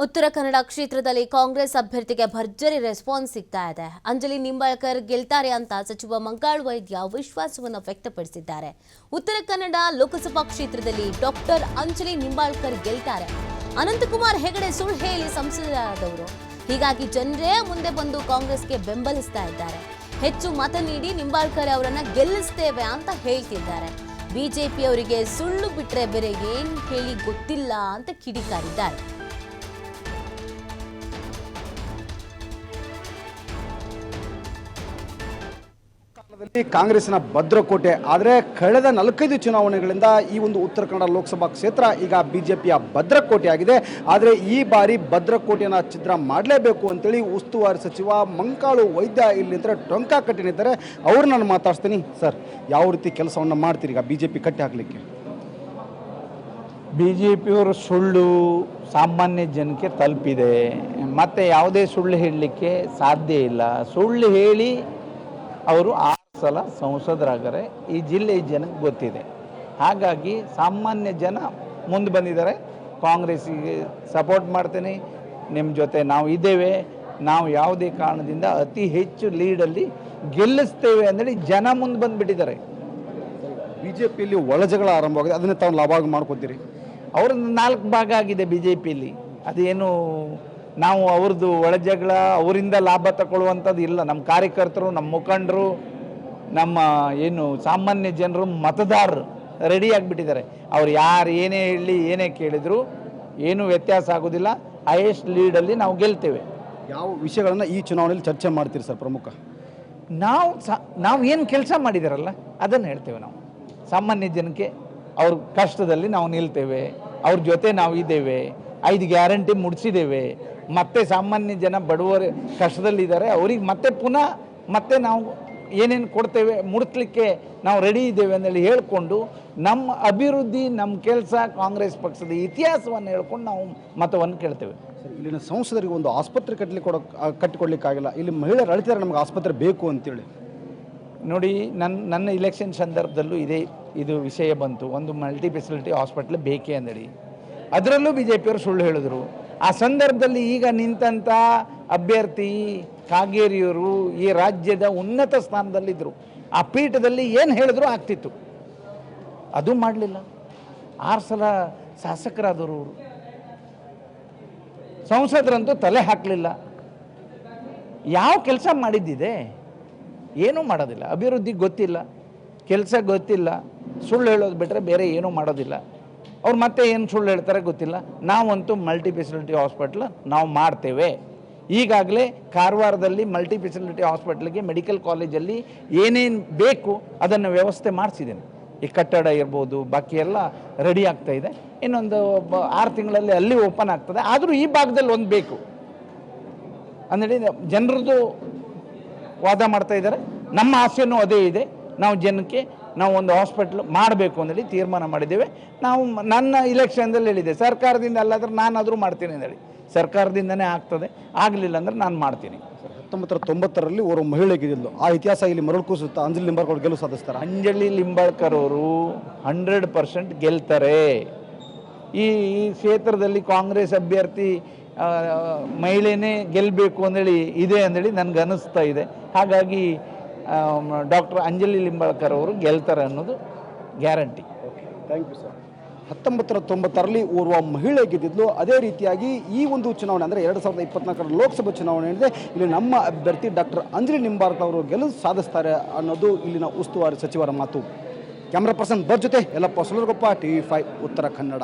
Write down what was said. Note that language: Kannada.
ಉತ್ತರ ಕನ್ನಡ ಕ್ಷೇತ್ರದಲ್ಲಿ ಕಾಂಗ್ರೆಸ್ ಅಭ್ಯರ್ಥಿಗೆ ಭರ್ಜರಿ ರೆಸ್ಪಾನ್ಸ್ ಸಿಗ್ತಾ ಇದೆ. ಅಂಜಲಿ ನಿಂಬಾಳ್ಕರ್ ಗೆಲ್ತಾರೆ ಅಂತ ಸಚಿವ ಮಂಕಾಳು ವೈದ್ಯ ವಿಶ್ವಾಸವನ್ನು ವ್ಯಕ್ತಪಡಿಸಿದ್ದಾರೆ. ಉತ್ತರ ಕನ್ನಡ ಲೋಕಸಭಾ ಕ್ಷೇತ್ರದಲ್ಲಿ ಡಾಕ್ಟರ್ ಅಂಜಲಿ ನಿಂಬಾಳ್ಕರ್ ಗೆಲ್ತಾರೆ. ಅನಂತಕುಮಾರ್ ಹೆಗಡೆ ಸುಳ್ಳು ಹೇಳಿ ಸಂಸದರಾದವರು. ಹೀಗಾಗಿ ಜನರೇ ಮುಂದೆ ಬಂದು ಕಾಂಗ್ರೆಸ್ಗೆ ಬೆಂಬಲಿಸ್ತಾ ಇದ್ದಾರೆ. ಹೆಚ್ಚು ಮತ ನೀಡಿ ನಿಂಬಾಳ್ಕರ್ ಅವರನ್ನ ಗೆಲ್ಲಿಸ್ತೇವೆ ಅಂತ ಹೇಳ್ತಿದ್ದಾರೆ. ಬಿಜೆಪಿಯವರಿಗೆ ಸುಳ್ಳು ಬಿಟ್ರೆ ಬೇರೆ ಏನ್ ಹೇಳಿ ಗೊತ್ತಿಲ್ಲ ಅಂತ ಕಿಡಿಕಾರಿದ್ದಾರೆ. ಕಾಂಗ್ರೆಸ್ನ ಭದ್ರಕೋಟೆ ಆದರೆ ಕಳೆದ 4-5 ಚುನಾವಣೆಗಳಿಂದ ಈ ಒಂದು ಉತ್ತರ ಕನ್ನಡ ಲೋಕಸಭಾ ಕ್ಷೇತ್ರ ಈಗ ಬಿಜೆಪಿಯ ಭದ್ರಕೋಟೆ ಆಗಿದೆ. ಆದರೆ ಈ ಬಾರಿ ಭದ್ರಕೋಟೆಯನ್ನು ಛಿದ್ರ ಮಾಡಲೇಬೇಕು ಅಂತೇಳಿ ಉಸ್ತುವಾರಿ ಸಚಿವ ಮಂಕಾಳು ವೈದ್ಯ ಇಲ್ಲಿಂದ ಟೊಂಕ ಕಟ್ಟಿ ನಿಂತಾರೆ. ಅವ್ರು ನಾನು ಮಾತಾಡ್ತೀನಿ. ಸರ್, ಯಾವ ರೀತಿ ಕೆಲಸವನ್ನು ಮಾಡ್ತೀರಿ ಈಗ ಬಿಜೆಪಿ ಕಟ್ಟಿ ಹಾಕಲಿಕ್ಕೆ? ಬಿಜೆಪಿಯವರು ಸುಳ್ಳು ಸಾಮಾನ್ಯ ಜನಕ್ಕೆ ತಲುಪಿದೆ. ಮತ್ತು ಯಾವುದೇ ಸುಳ್ಳು ಹೇಳಲಿಕ್ಕೆ ಸಾಧ್ಯ ಇಲ್ಲ. ಸುಳ್ಳು ಹೇಳಿ ಅವರು 6 ಸಲ ಸಂಸದರಾಗರೆ ಈ ಜಿಲ್ಲೆಯ ಜನಕ್ಕೆ ಗೊತ್ತಿದೆ. ಹಾಗಾಗಿ ಸಾಮಾನ್ಯ ಜನ ಮುಂದೆ ಬಂದಿದ್ದಾರೆ. ಕಾಂಗ್ರೆಸ್ಸಿಗೆ ಸಪೋರ್ಟ್ ಮಾಡ್ತೀನಿ, ನಿಮ್ಮ ಜೊತೆ ನಾವು ಇದ್ದೇವೆ, ನಾವು ಯಾವುದೇ ಕಾರಣದಿಂದ ಅತಿ ಹೆಚ್ಚು ಲೀಡಲ್ಲಿ ಗೆಲ್ಲಿಸ್ತೇವೆ ಅಂದೇಳಿ ಜನ ಮುಂದೆ ಬಂದುಬಿಟ್ಟಿದ್ದಾರೆ. ಬಿಜೆಪಿಯಲ್ಲಿ ಒಳಜಗಳ ಆರಂಭವಾಗಿದೆ, ಅದನ್ನೇ ತಾವು ಲಾಭ ಮಾಡ್ಕೊತೀರಿ? ಅವ್ರದ್ದು 4 ಭಾಗ ಆಗಿದೆ ಬಿ ಜೆ ಪಿಯಲ್ಲಿ. ಅದೇನು ನಾವು ಅವ್ರದ್ದು ಒಳಜಗಳ ಅವರಿಂದ ಲಾಭ ತಗೊಳ್ಳುವಂಥದ್ದು ಇಲ್ಲ. ನಮ್ಮ ಕಾರ್ಯಕರ್ತರು, ನಮ್ಮ ಮುಖಂಡರು, ನಮ್ಮ ಏನು ಸಾಮಾನ್ಯ ಜನರು, ಮತದಾರರು ರೆಡಿ ಆಗಿಬಿಟ್ಟಿದ್ದಾರೆ. ಅವ್ರು ಯಾರು ಏನೇ ಹೇಳಿ ಏನೇ ಕೇಳಿದ್ರು ಏನೂ ವ್ಯತ್ಯಾಸ ಆಗೋದಿಲ್ಲ. ಹೈಯೆಸ್ಟ್ ಲೀಡಲ್ಲಿ ನಾವು ಗೆಲ್ತೇವೆ. ಯಾವ ವಿಷಯಗಳನ್ನು ಈ ಚುನಾವಣೆಯಲ್ಲಿ ಚರ್ಚೆ ಮಾಡ್ತೀರಿ ಸರ್ ಪ್ರಮುಖ? ನಾವು ಏನು ಕೆಲಸ ಮಾಡಿದಾರಲ್ಲ ಅದನ್ನು ಹೇಳ್ತೇವೆ. ನಾವು ಸಾಮಾನ್ಯ ಜನಕ್ಕೆ ಅವ್ರ ಕಷ್ಟದಲ್ಲಿ ನಾವು ನಿಲ್ತೇವೆ, ಅವ್ರ ಜೊತೆ ನಾವು ಇದ್ದೇವೆ, 5 ಗ್ಯಾರಂಟಿ ಮುಡಿಸಿದ್ದೇವೆ. ಮತ್ತೆ ಸಾಮಾನ್ಯ ಜನ ಬಡವರು ಕಷ್ಟದಲ್ಲಿದ್ದಾರೆ, ಅವ್ರಿಗೆ ಮತ್ತೆ ನಾವು ಏನೇನು ಕೊಡ್ತೇವೆ ಮುಡಿಸ್ಲಿಕ್ಕೆ ನಾವು ರೆಡಿ ಇದ್ದೇವೆ ಅಂತೇಳಿ ಹೇಳ್ಕೊಂಡು ನಮ್ಮ ಅಭಿವೃದ್ಧಿ, ನಮ್ಮ ಕೆಲಸ, ಕಾಂಗ್ರೆಸ್ ಪಕ್ಷದ ಇತಿಹಾಸವನ್ನು ಹೇಳ್ಕೊಂಡು ನಾವು ಮತವನ್ನು ಕೇಳ್ತೇವೆ. ಇಲ್ಲಿನ ಸಂಸದರಿಗೆ ಒಂದು ಆಸ್ಪತ್ರೆ ಕಟ್ಟಿಕೊಡ್ಲಿಕ್ಕಾಗಿಲ್ಲ. ಇಲ್ಲಿ ಮಹಿಳೆಯರು ಅಳಿತಾರೆ, ನಮ್ಗೆ ಆಸ್ಪತ್ರೆ ಬೇಕು ಅಂತೇಳಿ. ನೋಡಿ, ನನ್ನ ಇಲೆಕ್ಷನ್ ಸಂದರ್ಭದಲ್ಲೂ ಇದು ವಿಷಯ ಬಂತು. ಒಂದು ಮಲ್ಟಿ ಫೆಸಿಲಿಟಿ ಹಾಸ್ಪಿಟ್ಲ್ ಬೇಕೇ ಅಂದೇಳಿ. ಅದರಲ್ಲೂ ಬಿ ಜೆ ಪಿಯವರು ಸುಳ್ಳು ಹೇಳಿದ್ರು. ಆ ಸಂದರ್ಭದಲ್ಲಿ ಈಗ ನಿಂತಂಥ ಅಭ್ಯರ್ಥಿ ಕಾಗೇರಿಯವರು ಈ ರಾಜ್ಯದ ಉನ್ನತ ಸ್ಥಾನದಲ್ಲಿದ್ದರು. ಆ ಪೀಠದಲ್ಲಿ ಏನು ಹೇಳಿದ್ರು ಆಗ್ತಿತ್ತು. ಅದು ಮಾಡಲಿಲ್ಲ. 6 ಸಲ ಶಾಸಕರಾದವರು, ಸಂಸದರಂತೂ ತಲೆ ಹಾಕಲಿಲ್ಲ. ಯಾವ ಕೆಲಸ ಮಾಡಿದ್ದಿದೆ? ಏನೂ ಮಾಡೋದಿಲ್ಲ. ಅಭಿವೃದ್ಧಿ ಗೊತ್ತಿಲ್ಲ, ಕೆಲಸ ಗೊತ್ತಿಲ್ಲ, ಸುಳ್ಳು ಹೇಳೋದು ಬಿಟ್ಟರೆ ಬೇರೆ ಏನೂ ಮಾಡೋದಿಲ್ಲ. ಅವ್ರು ಮತ್ತೆ ಏನು ಸುಳ್ಳು ಹೇಳ್ತಾರೆ ಗೊತ್ತಿಲ್ಲ. ನಾವಂತೂ ಮಲ್ಟಿ ಫೆಸಿಲಿಟಿ ಹಾಸ್ಪಿಟ್ಲ್ ನಾವು ಮಾಡ್ತೇವೆ. ಈಗಾಗಲೇ ಕಾರವಾರದಲ್ಲಿ ಮಲ್ಟಿ ಫೆಸಿಲಿಟಿ ಹಾಸ್ಪಿಟ್ಲಿಗೆ ಮೆಡಿಕಲ್ ಕಾಲೇಜಲ್ಲಿ ಏನೇನು ಬೇಕು ಅದನ್ನು ವ್ಯವಸ್ಥೆ ಮಾಡಿಸಿದ್ದೇನೆ. ಈ ಕಟ್ಟಡ ಇರ್ಬೋದು, ಬಾಕಿ ಎಲ್ಲ ರೆಡಿ ಆಗ್ತಾ ಇದೆ. ಇನ್ನೊಂದು 6 ತಿಂಗಳಲ್ಲಿ ಅಲ್ಲಿ ಓಪನ್ ಆಗ್ತದೆ. ಆದರೂ ಈ ಭಾಗದಲ್ಲಿ ಒಂದು ಬೇಕು ಅಂದೇಳಿ ಜನರದ್ದು ವಾದ ಮಾಡ್ತಾ ಇದ್ದಾರೆ. ನಮ್ಮ ಆಸೆಯೂ ಅದೇ ಇದೆ. ನಾವು ಜನಕ್ಕೆ ನಾವು ಒಂದು ಹಾಸ್ಪಿಟ್ಲ್ ಮಾಡಬೇಕು ಅಂತೇಳಿ ತೀರ್ಮಾನ ಮಾಡಿದ್ದೇವೆ. ನಾವು ನನ್ನ ಇಲೆಕ್ಷನ್ದಲ್ಲಿ ಹೇಳಿದೆ, ಸರ್ಕಾರದಿಂದ ಅಲ್ಲಾದ್ರೆ ನಾನಾದರೂ ಮಾಡ್ತೀನಿ ಅಂತೇಳಿ. ಸರ್ಕಾರದಿಂದನೇ ಆಗ್ತದೆ, ಆಗಲಿಲ್ಲ ಅಂದರೆ ನಾನು ಮಾಡ್ತೀನಿ. 1990ರಲ್ಲಿ ಓರ್ವ ಮಹಿಳೆ ಗೆದ್ದಿದ್ಲು. ಆ ಇತಿಹಾಸ ಇಲ್ಲಿ ಮರಳು ಕೂಸುತ್ತಾ ಅಂಜಲಿ ನಿಂಬಾಳ್ಕರ್ ಗೆಲುವು ಸಾಧಿಸ್ತಾರೆ. ಅಂಜಲಿ ನಿಂಬಾಳ್ಕರ್ ಅವರು 100% ಗೆಲ್ತಾರೆ. ಈ ಕ್ಷೇತ್ರದಲ್ಲಿ ಕಾಂಗ್ರೆಸ್ ಅಭ್ಯರ್ಥಿ ಮಹಿಳೆನೇ ಗೆಲ್ಲಬೇಕು ಅಂದೇಳಿ ಇದೆ ಅಂದೇಳಿ ನನಗೆ ಅನ್ನಿಸ್ತಾ ಇದೆ. ಹಾಗಾಗಿ ಡಾಕ್ಟರ್ ಅಂಜಲಿ ನಿಂಬಾಳ್ಕರ್ ಅವರು ಗೆಲ್ತಾರೆ ಅನ್ನೋದು ಗ್ಯಾರಂಟಿ. Thank you sir. 1990ರಲ್ಲಿ ಓರ್ವ ಮಹಿಳೆ ಗೆದ್ದಿದ್ಲು. ಅದೇ ರೀತಿಯಾಗಿ ಈ ಒಂದು ಚುನಾವಣೆ ಅಂದರೆ 2024 ಲೋಕಸಭಾ ಚುನಾವಣೆ ಏನಿದೆ, ಇಲ್ಲಿ ನಮ್ಮ ಅಭ್ಯರ್ಥಿ ಡಾಕ್ಟರ್ ಅಂಜಲಿ ನಿಂಬಾಳ್ಕರ್ ಅವರು ಗೆಲುವು ಸಾಧಿಸ್ತಾರೆ ಅನ್ನೋದು ಇಲ್ಲಿನ ಉಸ್ತುವಾರಿ ಸಚಿವರ ಮಾತು. ಕ್ಯಾಮ್ರಾ ಪರ್ಸನ್ ಜೊತೆ ಯಲ್ಲಪ್ಪ ಸುಲರ್ಗೊಪ್ಪ, TV5 ಉತ್ತರ ಕನ್ನಡ.